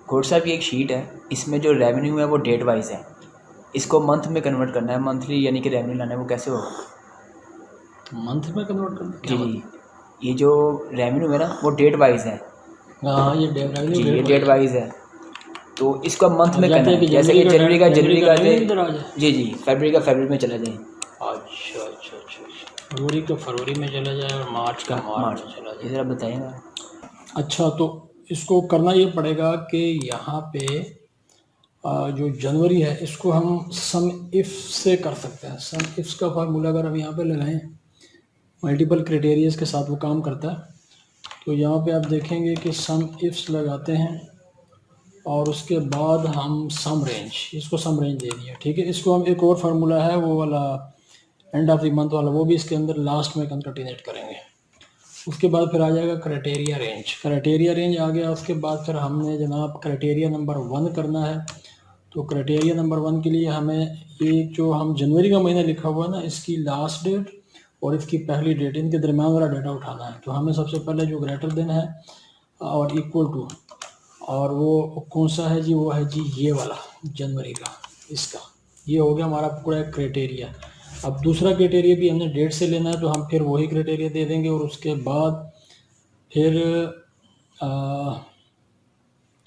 Court साहब की एक शीट है, इसमें जो रेवेन्यू है वो डेट वाइज है, इसको मंथ में कन्वर्ट करना है, मंथली यानी कि रेवेन्यू लाना है, वो कैसे होगा? मंथ में कन्वर्ट करना क्या जी जी, मतलब? ये जो रेवेन्यू है ना वो डेट वाइज है। हाँ, ये जी, ये डेट डेट वाइज है। वाइज है, तो इसको मंथ अब में करना जाते हैं है, कि जैसे कि जनवरी का जनवरी का आ जाए। रेवेन्यू इधर आ जाए। जी जी, फरवरी का फरवरी में चला जाए। अच्छा अच्छा अच्छा अच्छा, फरवरी का फरवरी में चला जाए और मार्च का मार्च में चला ये जाए। ज़रा बताइएगा। अच्छा, तो इसको करना ये पड़ेगा कि यहाँ पे जो जनवरी है इसको हम सम इफ से कर सकते हैं। सम इफ्स का फार्मूला अगर हम यहाँ पे लगाएं, मल्टीपल क्राइटेरियाज के साथ वो काम करता है। तो यहाँ पे आप देखेंगे कि सम इफ्स लगाते हैं और उसके बाद हम सम रेंज, इसको सम रेंज दे दिया, ठीक है। इसको हम एक और फार्मूला है वो वाला एंड ऑफ द मंथ वाला, वो भी इसके अंदर लास्ट में कंकैटिनेट करेंगे। उसके बाद फिर आ जाएगा क्राइटेरिया रेंज। क्राइटेरिया रेंज आ गया, उसके बाद फिर हमने जनाब क्राइटेरिया नंबर 1 करना है। तो क्राइटेरिया नंबर 1 के लिए हमें एक जो हम जनवरी का महीना लिखा हुआ है ना, इसकी लास्ट डेट और इसकी पहली डेट, इनके दरम्यान वाला डेटा उठाना है। तो हमें सबसे पहले जो ग्रेटर देन है और इक्वल टू, और वो कौन सा है जी, वो है जी ये वाला जनवरी का, इसका ये हो गया हमारा पूरा क्राइटेरिया। अब दूसरा क्राइटेरिया भी हमने डेट से लेना है, तो हम फिर वही क्राइटेरिया दे देंगे और उसके बाद फिर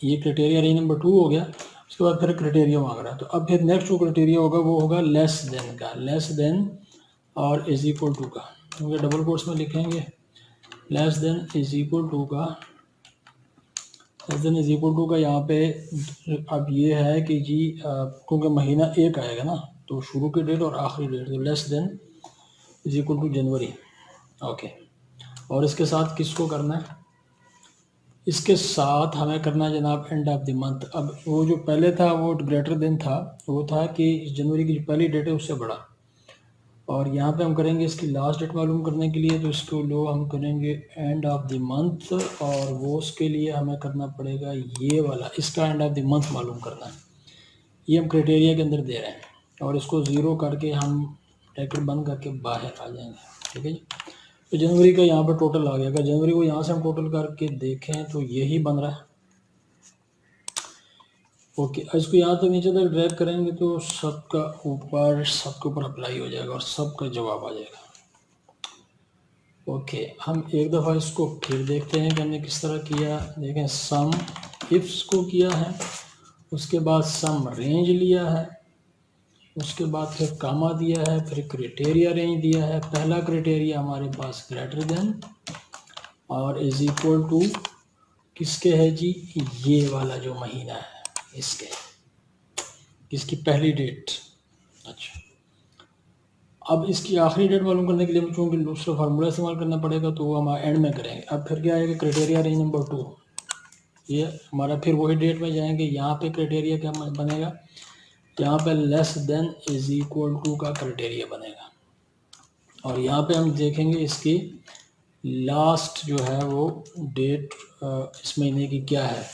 ये क्राइटेरिया रेंज नंबर 2 हो गया। उसके बाद फिर क्राइटेरिया मांग रहा है, तो अब फिर नेक्स्ट जो क्राइटेरिया होगा वो होगा लेस देन का, लेस देन और इज इक्वल टू का, क्योंकि डबल कोट्स में लिखेंगे less than is equal to का। Less than is equal to का यहाँ पे अब ये है कि जी क्योंकि महीना एक आएगा ना, तो शुरू की डेट और आखिरी डेट, तो less than is equal to जनवरी। ओके, और इसके साथ किसको करना है? इसके साथ हमें करना है जनाब एंड ऑफ द मंथ। अब वो जो पहले था वो ग्रेटर देन था, वो था कि जनवरी की जो पहली डेट है उससे बड़ा, और यहाँ पे हम करेंगे इसकी लास्ट डेट मालूम करने के लिए, तो इसको लो हम करेंगे एंड ऑफ द मंथ, और वो उसके लिए हमें करना पड़ेगा ये वाला, इसका एंड ऑफ द मंथ मालूम करना है। ये हम क्राइटेरिया के अंदर दे रहे हैं, और इसको ज़ीरो करके हम ब्रैकेट बंद करके बाहर आ जाएंगे, ठीक है जी। तो जनवरी का यहाँ पर टोटल आ गया। अगर जनवरी को यहाँ से हम टोटल करके देखें तो यही बन रहा है। ओके, इसको यहाँ तक नीचे तक ड्रैग करेंगे तो सबका ऊपर, सबके ऊपर अप्लाई हो जाएगा और सबका जवाब आ जाएगा। ओके, हम एक दफ़ा इसको फिर देखते हैं कि हमने किस तरह किया। देखें, सम इफ्स को किया है, उसके बाद सम रेंज लिया है, उसके बाद फिर कामा दिया है, फिर क्राइटेरिया रेंज दिया है। पहला क्राइटेरिया हमारे पास ग्रेटर देन और इज इक्वल टू किसके है जी, ये वाला जो महीना है इसके, इसकी पहली डेट। अच्छा, अब इसकी आखिरी डेट मालूम करने के लिए चूँकि दूसरा फार्मूला इस्तेमाल करना पड़ेगा, तो वो हम एंड में करेंगे। अब फिर क्या आएगा, क्राइटेरिया रेंज नंबर 2, ये हमारा फिर वही डेट में जाएंगे। यहाँ पे क्राइटेरिया क्या बनेगा, यहाँ पे less than is equal to का क्राइटेरिया बनेगा, और यहाँ पे हम देखेंगे इसकी लास्ट जो है वो डेट इस महीने की क्या है,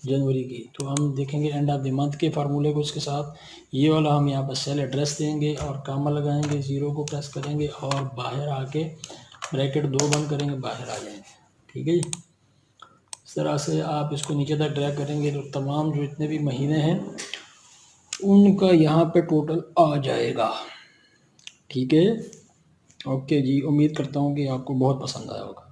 जनवरी की। तो हम देखेंगे एंड ऑफ द मंथ के फार्मूले को, उसके साथ ये वाला हम यहाँ पर सेल एड्रेस देंगे और कामा लगाएंगे, ज़ीरो को प्रेस करेंगे और बाहर आके ब्रैकेट 2 बंद करेंगे, बाहर आ जाएंगे, ठीक है जी। इस तरह से आप इसको नीचे तक ड्रैग करेंगे तो तमाम जो इतने भी महीने हैं उनका यहाँ पे टोटल आ जाएगा, ठीक है। ओके जी, उम्मीद करता हूँ कि आपको बहुत पसंद आया होगा।